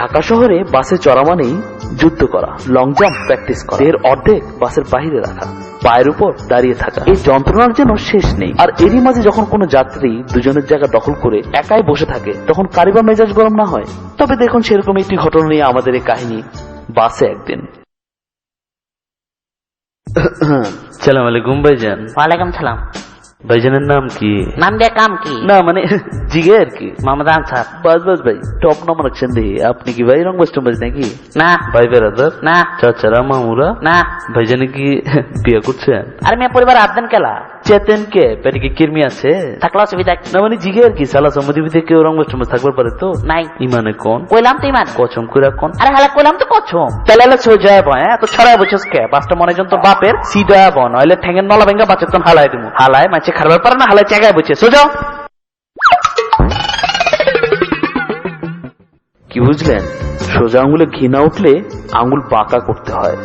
ঢাকা শহরে বাসে চড়া মানেই যুদ্ধ করা, লং জাম্প প্র্যাকটিস করা, এর অর্ধেক বাসের বাইরে রাখা, পায়ের উপর দাঁড়িয়ে থাকা, এই যন্ত্রণার যেন শেষ নেই। আর এরই মাঝে যখন কোনো যাত্রী দুজনের জায়গা দখল করে একাই বসে থাকে, তখন কারিবা মেজাজ গরম না হয়? তবে দেখুন, সেরকম একটি ঘটনা নিয়ে আমাদের এই কাহিনী। বাসে একদিন। সালাম আলাইকুম ভাইজান। ওয়ালাইকুম সালাম। ভাইজানের নাম কি? নাম দিয়ে কাম কি? না মানে জিগে আর কি। মোহাম্মদ আনসার। বাস বাস ভাই, টপ নাম রাখছেন দেখি। আপনি কি ভাই রংবাজ টংবাজ নাকি? না ভাই বেড়াদার? না চাচারা মামুরা? না। ভাইজানে কি বিয়ে করছেন? আর মেয়ে পরিবার আবদান কেলা চেতেন কে পেটে কি কিরমি আছে? থাকলে অসুবিধা কি? না মানে জিগে আর কি। সালা সম্মতিবিতে কেউ রংবাজ টংবাজ থাকবার পারে তো? নাই। ইমানে কোন? কইলাম তো ইমান। কচম কইরা কোন? আরে হালা কইলাম তো কছম। তাহলে সোজা যাব। হ্যাঁ তো ছড়াই বছর কে বাসটা মনে জন তোর বাপের সিধা যাব, নইলে ঠ্যাঙ্গের নলা ভেঙ্গা বাচ্চাতন হালাই দিমু। হালাই মাছে খারবার পারে না, হালাই জায়গায় বসে সোজা। কি বুঝলেন? সোজা আঙুলে ঘি না উঠলে আঙুল বাঁকা করতে হয়।